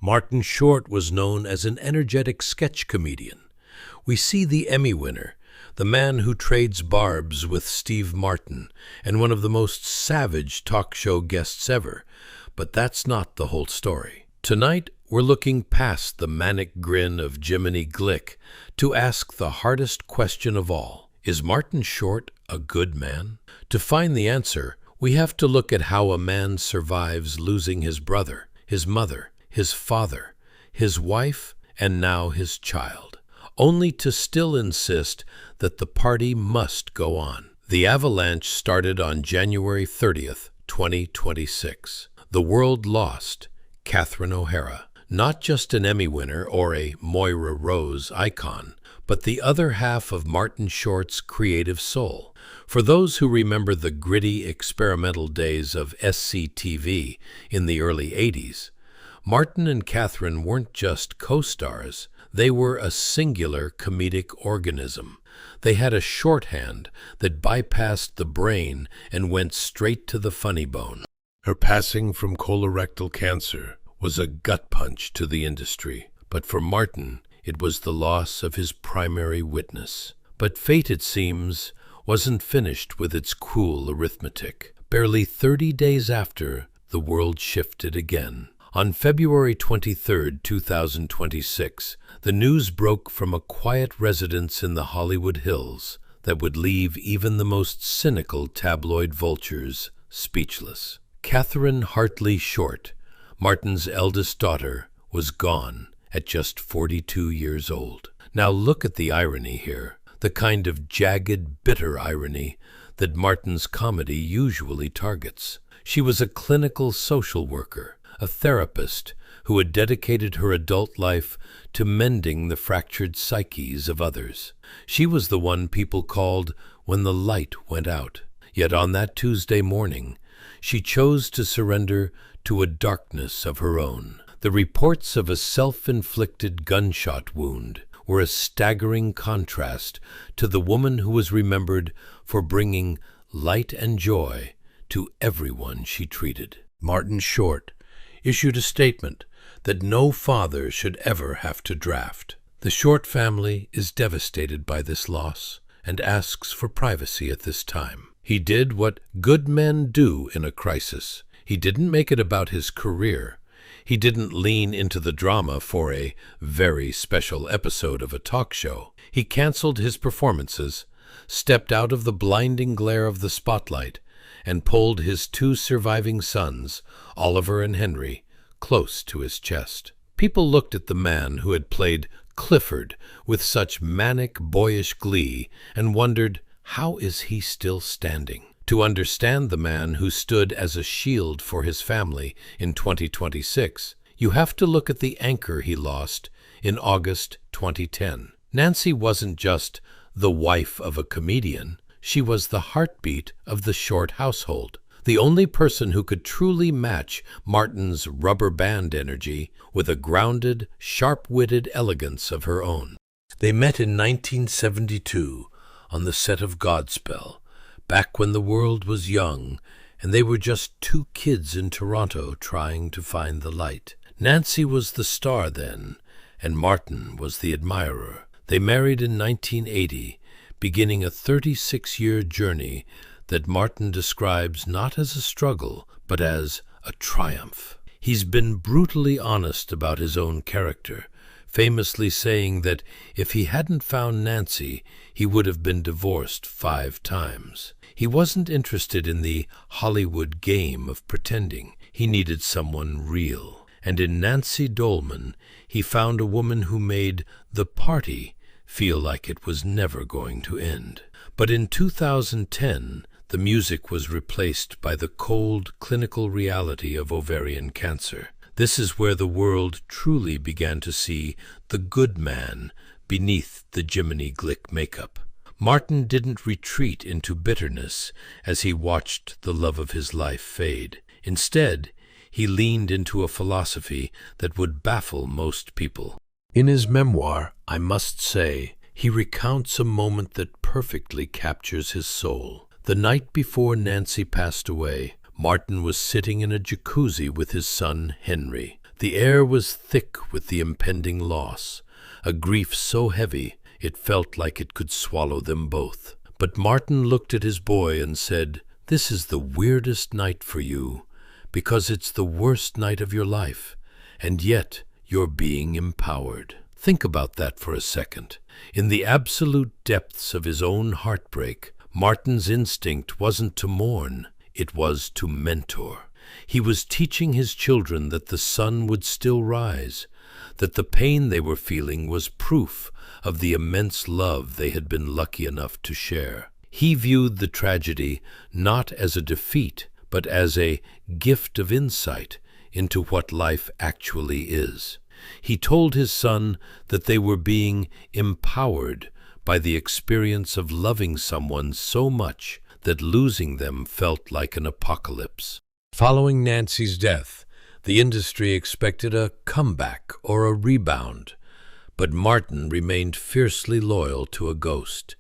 Martin Short was known as an energetic sketch comedian. We see the Emmy winner, the man who trades barbs with Steve Martin, and one of the most savage talk show guests ever. But that's not the whole story. Tonight, we're looking past the manic grin of Jiminy Glick to ask the hardest question of all. Is Martin Short a good man? To find the answer, we have to look at how a man survives losing his brother, his mother, his father, his wife, and now his child, only to still insist that the party must go on. The avalanche started on January 30th, 2026. The world lost Katherine O'Hara, not just an Emmy winner or a Moira Rose icon, but the other half of Martin Short's creative soul. For those who remember the gritty experimental days of SCTV in the early 80s, Martin and Katherine weren't just co-stars, they were a singular comedic organism. They had a shorthand that bypassed the brain and went straight to the funny bone. Her passing from colorectal cancer was a gut punch to the industry, but for Martin, it was the loss of his primary witness. But fate, it seems, wasn't finished with its cruel arithmetic. Barely 30 days after, the world shifted again. On February 23, 2026, the news broke from a quiet residence in the Hollywood Hills that would leave even the most cynical tabloid vultures speechless. Katherine Hartley Short, Martin's eldest daughter, was gone at just 42 years old. Now look at the irony here, the kind of jagged, bitter irony that Martin's comedy usually targets. She was a clinical social worker, a therapist who had dedicated her adult life to mending the fractured psyches of others. She was the one people called when the light went out. Yet on that Tuesday morning, she chose to surrender to a darkness of her own. The reports of a self-inflicted gunshot wound were a staggering contrast to the woman who was remembered for bringing light and joy to everyone she treated. Martin Short issued a statement that no father should ever have to draft. The Short family is devastated by this loss and asks for privacy at this time. He did what good men do in a crisis. He didn't make it about his career. He didn't lean into the drama for a very special episode of a talk show. He canceled his performances, stepped out of the blinding glare of the spotlight, and pulled his two surviving sons, Oliver and Henry, close to his chest. People looked at the man who had played Clifford with such manic, boyish glee and wondered, how is he still standing? To understand the man who stood as a shield for his family in 2026, you have to look at the anchor he lost in August 2010. Nancy wasn't just the wife of a comedian. She was the heartbeat of the Short household, the only person who could truly match Martin's rubber band energy with a grounded, sharp-witted elegance of her own. They met in 1972 on the set of Godspell, back when the world was young and they were just two kids in Toronto trying to find the light. Nancy was the star then, and Martin was the admirer. They married in 1980, beginning a 36-year journey that Martin describes not as a struggle, but as a triumph. He's been brutally honest about his own character, famously saying that if he hadn't found Nancy, he would have been divorced 5 times. He wasn't interested in the Hollywood game of pretending. He needed someone real. And in Nancy Dolman, he found a woman who made the party feel like it was never going to end. But in 2010, the music was replaced by the cold, clinical reality of ovarian cancer. This is where the world truly began to see the good man beneath the Jiminy Glick makeup. Martin didn't retreat into bitterness as he watched the love of his life fade. Instead, he leaned into a philosophy that would baffle most people. In his memoir, I must say, he recounts a moment that perfectly captures his soul. The night before Nancy passed away, Martin was sitting in a jacuzzi with his son, Henry. The air was thick with the impending loss, a grief so heavy it felt like it could swallow them both. But Martin looked at his boy and said, "This is the weirdest night for you, because it's the worst night of your life, and yet you're being empowered." Think about that for a second. In the absolute depths of his own heartbreak, Martin's instinct wasn't to mourn, it was to mentor. He was teaching his children that the sun would still rise, that the pain they were feeling was proof of the immense love they had been lucky enough to share. He viewed the tragedy not as a defeat, but as a gift of insight into what life actually is. He told his son that they were being empowered by the experience of loving someone so much that losing them felt like an apocalypse. Following Nancy's death, the industry expected a comeback or a rebound, but Martin remained fiercely loyal to a ghost.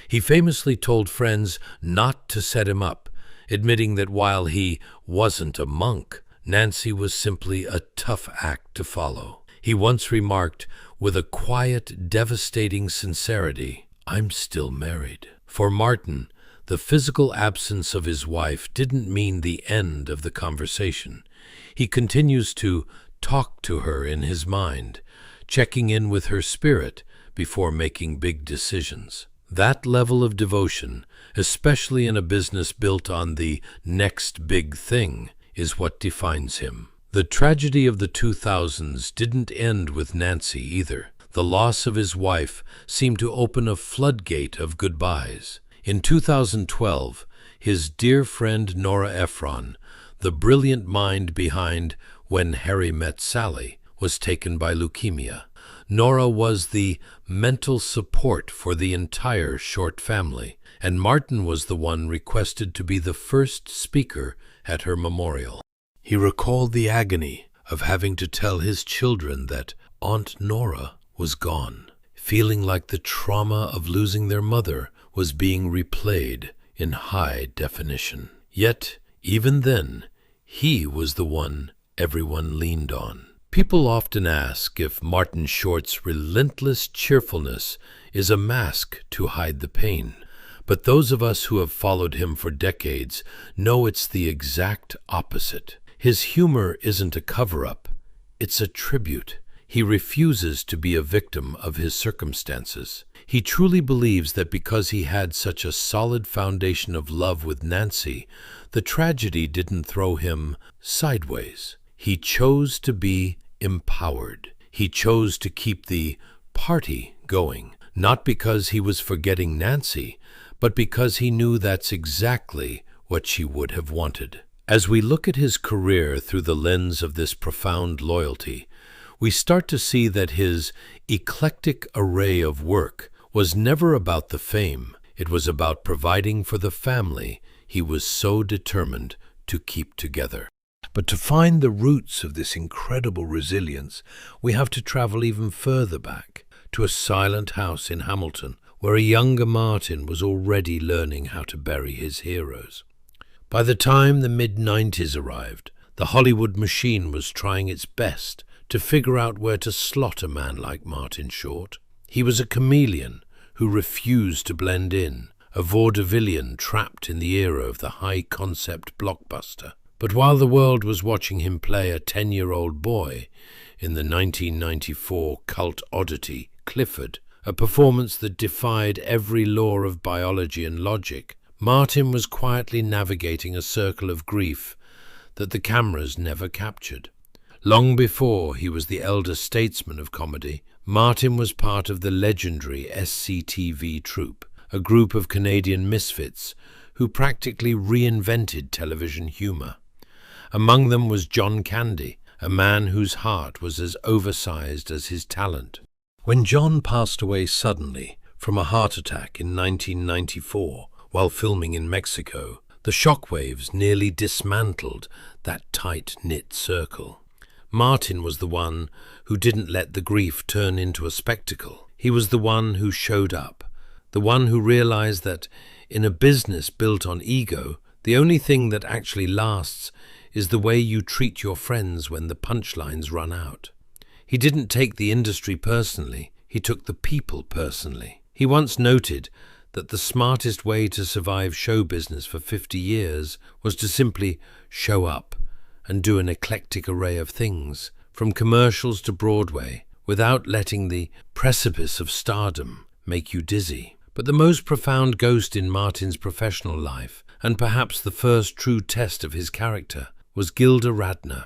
He famously told friends not to set him up, admitting that while he wasn't a monk, Nancy was simply a tough act to follow. He once remarked, with a quiet, devastating sincerity, "I'm still married." For Martin, the physical absence of his wife didn't mean the end of the conversation. He continues to talk to her in his mind, checking in with her spirit before making big decisions. That level of devotion, especially in a business built on the next big thing, is what defines him. The tragedy of the 2000s didn't end with Nancy either. The loss of his wife seemed to open a floodgate of goodbyes. In 2012, his dear friend Nora Ephron, the brilliant mind behind When Harry Met Sally, was taken by leukemia. Nora was the mental support for the entire Short family, and Martin was the one requested to be the first speaker at her memorial. He recalled the agony of having to tell his children that Aunt Nora was gone, feeling like the trauma of losing their mother was being replayed in high definition. Yet, even then, he was the one everyone leaned on. People often ask if Martin Short's relentless cheerfulness is a mask to hide the pain. But those of us who have followed him for decades know it's the exact opposite. His humor isn't a cover-up, it's a tribute. He refuses to be a victim of his circumstances. He truly believes that because he had such a solid foundation of love with Nancy, the tragedy didn't throw him sideways. He chose to be empowered. He chose to keep the party going, not because he was forgetting Nancy, but because he knew that's exactly what she would have wanted. As we look at his career through the lens of this profound loyalty, we start to see that his eclectic array of work was never about the fame. It was about providing for the family he was so determined to keep together. But to find the roots of this incredible resilience, we have to travel even further back, to a silent house in Hamilton, where a younger Martin was already learning how to bury his heroes. By the time the mid-90s arrived, the Hollywood machine was trying its best to figure out where to slot a man like Martin Short. He was a chameleon who refused to blend in, a vaudevillian trapped in the era of the high-concept blockbuster. But while the world was watching him play a 10-year-old boy in the 1994 cult oddity Clifford, a performance that defied every law of biology and logic, Martin was quietly navigating a circle of grief that the cameras never captured. Long before he was the elder statesman of comedy, Martin was part of the legendary SCTV troupe, a group of Canadian misfits who practically reinvented television humor. Among them was John Candy, a man whose heart was as oversized as his talent. When John passed away suddenly from a heart attack in 1994 while filming in Mexico, the shockwaves nearly dismantled that tight-knit circle. Martin was the one who didn't let the grief turn into a spectacle. He was the one who showed up, the one who realized that in a business built on ego, the only thing that actually lasts is the way you treat your friends when the punchlines run out. He didn't take the industry personally, he took the people personally. He once noted that the smartest way to survive show business for 50 years was to simply show up and do an eclectic array of things, from commercials to Broadway, without letting the precipice of stardom make you dizzy. But the most profound ghost in Martin's professional life, and perhaps the first true test of his character, was Gilda Radner.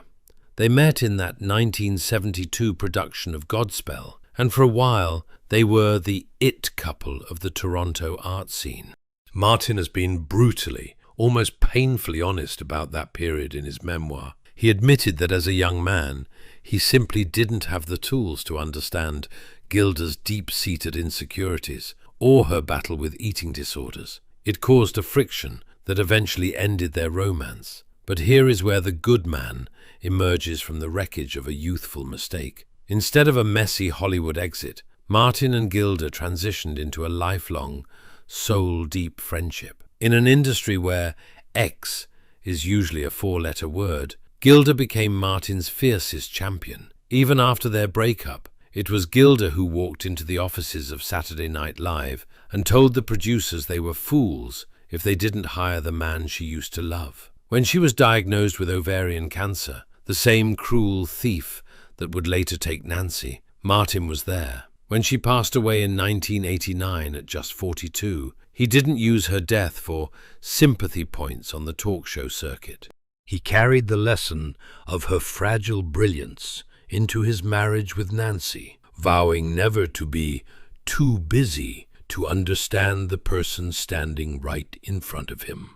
They met in that 1972 production of Godspell, and for a while they were the it couple of the Toronto art scene. Martin has been brutally, almost painfully honest about that period in his memoir. He admitted that as a young man, he simply didn't have the tools to understand Gilda's deep-seated insecurities or her battle with eating disorders. It caused a friction that eventually ended their romance. But here is where the good man emerges from the wreckage of a youthful mistake. Instead of a messy Hollywood exit, Martin and Gilda transitioned into a lifelong, soul-deep friendship. In an industry where X is usually a four-letter word, Gilda became Martin's fiercest champion. Even after their breakup, it was Gilda who walked into the offices of Saturday Night Live and told the producers they were fools if they didn't hire the man she used to love. When she was diagnosed with ovarian cancer, the same cruel thief that would later take Nancy, Martin was there. When she passed away in 1989 at just 42, he didn't use her death for sympathy points on the talk show circuit. He carried the lesson of her fragile brilliance into his marriage with Nancy, vowing never to be too busy to understand the person standing right in front of him.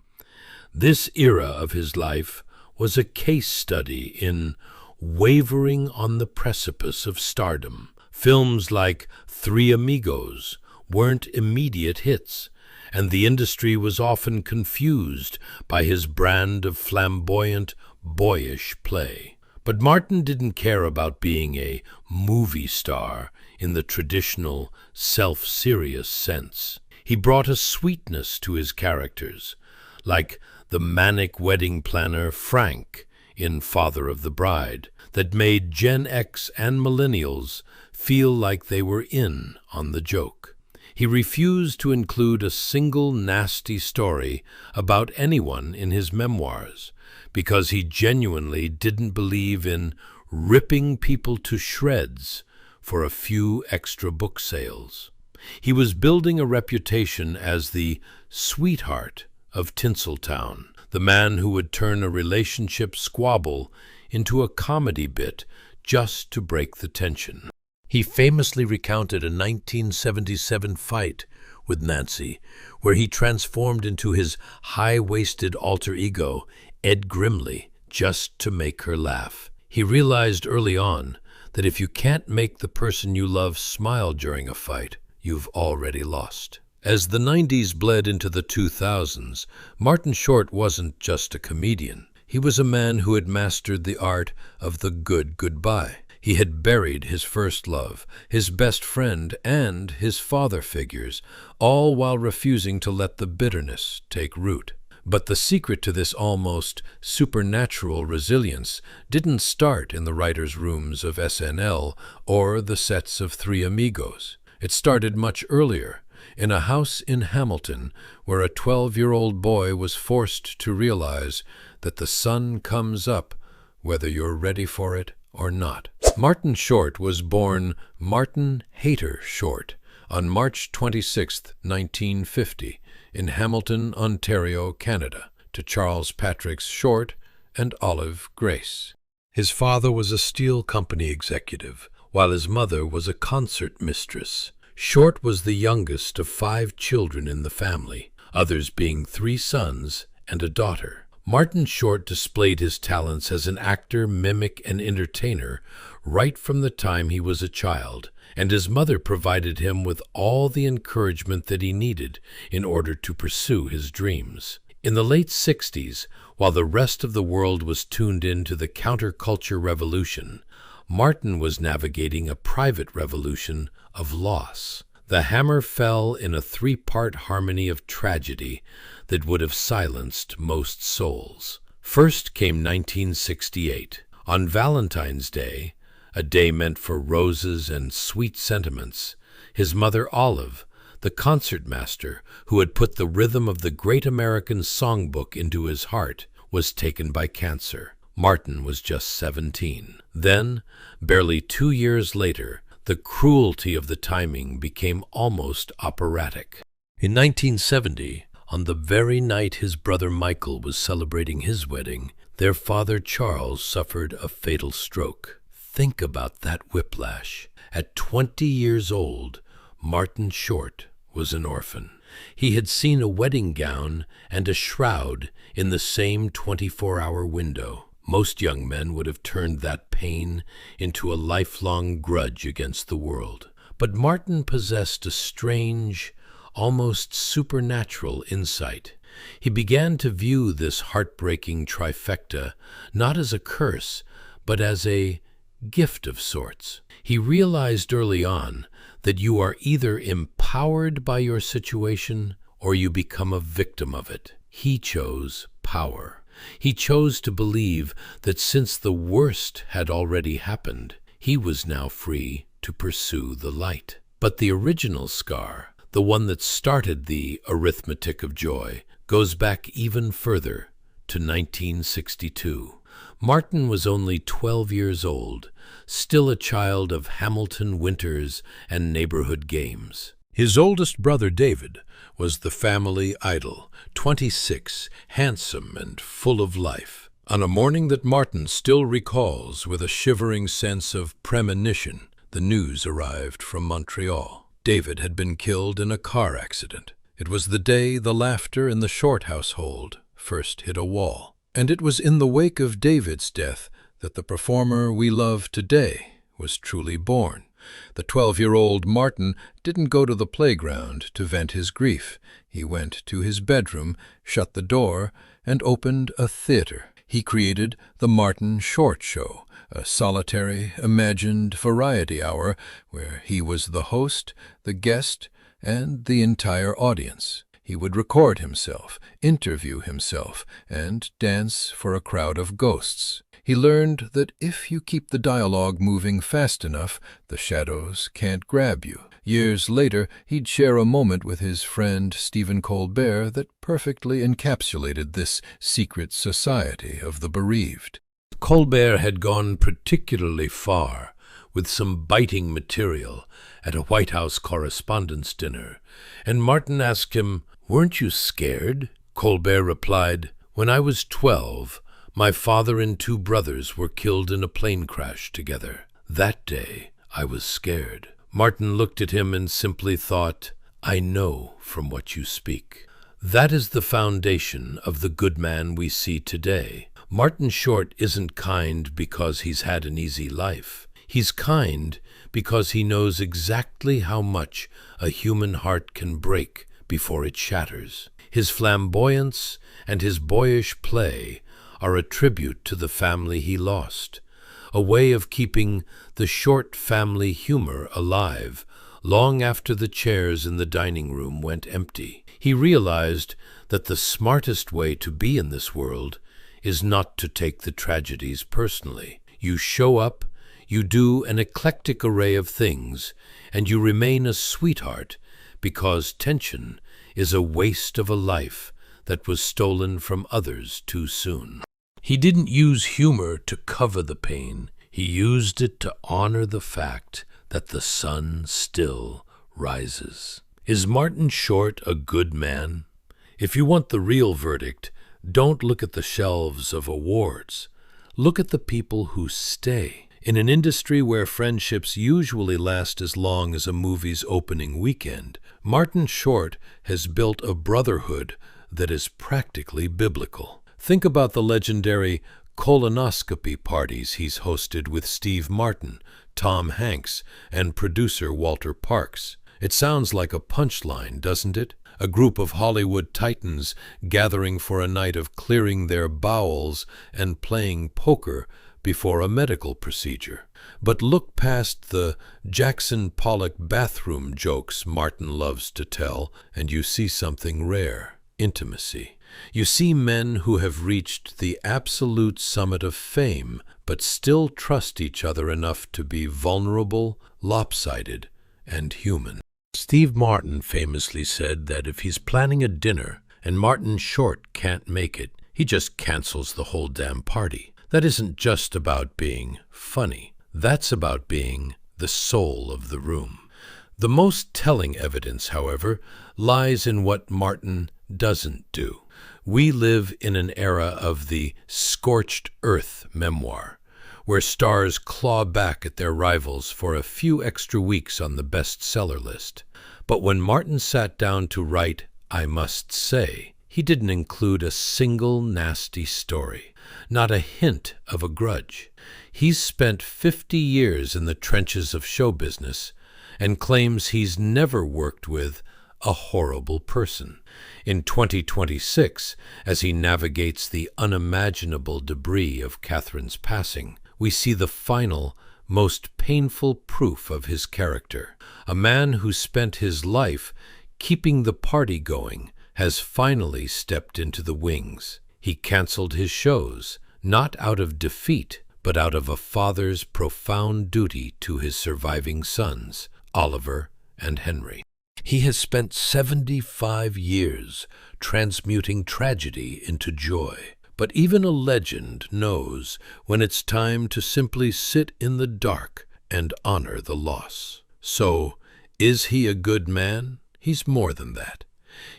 This era of his life was a case study in wavering on the precipice of stardom. Films like Three Amigos weren't immediate hits, and the industry was often confused by his brand of flamboyant, boyish play. But Martin didn't care about being a movie star in the traditional, self-serious sense. He brought a sweetness to his characters, like the manic wedding planner Frank in Father of the Bride, that made Gen X and millennials feel like they were in on the joke. He refused to include a single nasty story about anyone in his memoirs, because he genuinely didn't believe in ripping people to shreds for a few extra book sales. He was building a reputation as the sweetheart of Tinseltown, the man who would turn a relationship squabble into a comedy bit just to break the tension. He famously recounted a 1977 fight with Nancy, where he transformed into his high-waisted alter ego, Ed Grimley, just to make her laugh. He realized early on that if you can't make the person you love smile during a fight, you've already lost. As the 90s bled into the 2000s, Martin Short wasn't just a comedian. He was a man who had mastered the art of the good goodbye. He had buried his first love, his best friend, and his father figures, all while refusing to let the bitterness take root. But the secret to this almost supernatural resilience didn't start in the writers' rooms of SNL or the sets of Three Amigos. It started much earlier, in a house in Hamilton, where a 12-year-old boy was forced to realize that the sun comes up whether you're ready for it or not. Martin Short was born Martin Hayter Short on March 26, 1950, in Hamilton, Ontario, Canada, to Charles Patrick Short and Olive Grace. His father was a steel company executive, while his mother was a concert mistress. Short was the youngest of 5 children in the family, others being 3 sons and a daughter. Martin Short displayed his talents as an actor, mimic, and entertainer right from the time he was a child, and his mother provided him with all the encouragement that he needed in order to pursue his dreams. In the late 60s, while the rest of the world was tuned in to the counterculture revolution, Martin was navigating a private revolution of loss. The hammer fell in a 3-part harmony of tragedy that would have silenced most souls. First came 1968. On Valentine's Day, a day meant for roses and sweet sentiments, his mother Olive, the concertmaster who had put the rhythm of the great American songbook into his heart, was taken by cancer. Martin was just 17. Then, barely 2 years later, the cruelty of the timing became almost operatic. In 1970, on the very night his brother Michael was celebrating his wedding, their father Charles suffered a fatal stroke. Think about that whiplash. At 20 years old, Martin Short was an orphan. He had seen a wedding gown and a shroud in the same 24-hour window. Most young men would have turned that pain into a lifelong grudge against the world. But Martin possessed a strange, almost supernatural insight. He began to view this heartbreaking trifecta not as a curse, but as a gift of sorts. He realized early on that you are either empowered by your situation or you become a victim of it. He chose power. He chose to believe that since the worst had already happened, he was now free to pursue the light. But the original scar, the one that started the arithmetic of joy, goes back even further to 1962. Martin was only 12 years old, still a child of Hamilton winters and neighborhood games. His oldest brother, David, was the family idol, 26, handsome and full of life. On a morning that Martin still recalls with a shivering sense of premonition, the news arrived from Montreal. David had been killed in a car accident. It was the day the laughter in the Short household first hit a wall. And it was in the wake of David's death that the performer we love today was truly born. The 12-year-old Martin didn't go to the playground to vent his grief. He went to his bedroom, shut the door, and opened a theater. He created the Martin Short Show, a solitary, imagined variety hour where he was the host, the guest, and the entire audience. He would record himself, interview himself, and dance for a crowd of ghosts. He learned that if you keep the dialogue moving fast enough, the shadows can't grab you. Years later, he'd share a moment with his friend Stephen Colbert that perfectly encapsulated this secret society of the bereaved. Colbert had gone particularly far with some biting material at a White House Correspondents' Dinner, and Martin asked him, "Weren't you scared?" Colbert replied, "When I was 12, my father and 2 brothers were killed in a plane crash together. That day, I was scared." Martin looked at him and simply thought, "I know from what you speak." That is the foundation of the good man we see today. Martin Short isn't kind because he's had an easy life. He's kind because he knows exactly how much a human heart can break before it shatters. His flamboyance and his boyish play are a tribute to the family he lost, a way of keeping the Short family humor alive long after the chairs in the dining room went empty. He realized that the smartest way to be in this world is not to take the tragedies personally. You show up, you do an eclectic array of things, and you remain a sweetheart because tension is a waste of a life that was stolen from others too soon. He didn't use humor to cover the pain. He used it to honor the fact that the sun still rises. Is Martin Short a good man? If you want the real verdict, don't look at the shelves of awards. Look at the people who stay. In an industry where friendships usually last as long as a movie's opening weekend, Martin Short has built a brotherhood that is practically biblical. Think about the legendary colonoscopy parties he's hosted with Steve Martin, Tom Hanks, and producer Walter Parks. It sounds like a punchline, doesn't it? A group of Hollywood titans gathering for a night of clearing their bowels and playing poker before a medical procedure. But look past the Jackson Pollock bathroom jokes Martin loves to tell, and you see something rare: intimacy. You see men who have reached the absolute summit of fame, but still trust each other enough to be vulnerable, lopsided, and human. Steve Martin famously said that if he's planning a dinner and Martin Short can't make it, he just cancels the whole damn party. That isn't just about being funny. That's about being the soul of the room. The most telling evidence, however, lies in what Martin doesn't do. We live in an era of the scorched earth memoir, where stars claw back at their rivals for a few extra weeks on the bestseller list. But when Martin sat down to write I Must Say, he didn't include a single nasty story, not a hint of a grudge. He's spent 50 years in the trenches of show business and claims he's never worked with a horrible person. In 2026, as he navigates the unimaginable debris of Katherine's passing, we see the final, most painful proof of his character. A man who spent his life keeping the party going has finally stepped into the wings. He canceled his shows, not out of defeat, but out of a father's profound duty to his surviving sons, Oliver and Henry. He has spent 75 years transmuting tragedy into joy. But even a legend knows when it's time to simply sit in the dark and honor the loss. So, is he a good man? He's more than that.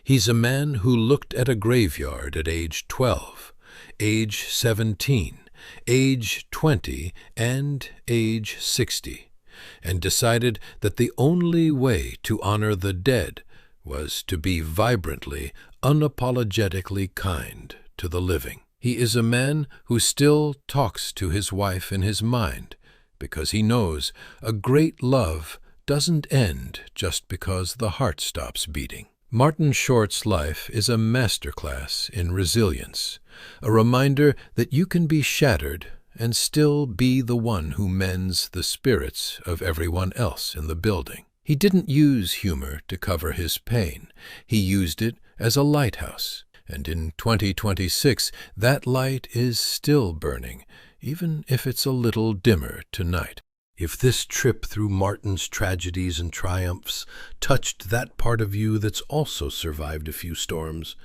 He's a man who looked at a graveyard at age 12, age 17, age 20, and age 60, and decided that the only way to honor the dead was to be vibrantly, unapologetically kind to the living. He is a man who still talks to his wife in his mind because he knows a great love doesn't end just because the heart stops beating. Martin Short's life is a masterclass in resilience, a reminder that you can be shattered and still be the one who mends the spirits of everyone else in the building. He didn't use humor to cover his pain. He used it as a lighthouse. And in 2026, that light is still burning, even if it's a little dimmer tonight. If this trip through Martin's tragedies and triumphs touched that part of you that's also survived a few storms,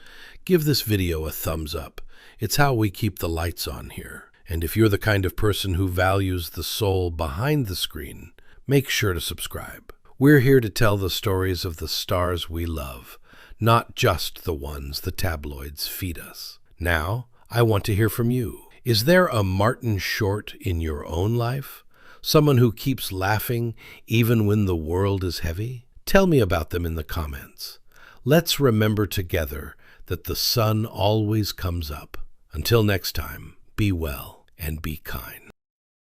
give this video a thumbs up. It's how we keep the lights on here. And if you're the kind of person who values the soul behind the screen, make sure to subscribe. We're here to tell the stories of the stars we love, not just the ones the tabloids feed us. Now, I want to hear from you. Is there a Martin Short in your own life? Someone who keeps laughing even when the world is heavy? Tell me about them in the comments. Let's remember together that the sun always comes up. Until next time, be well and be kind.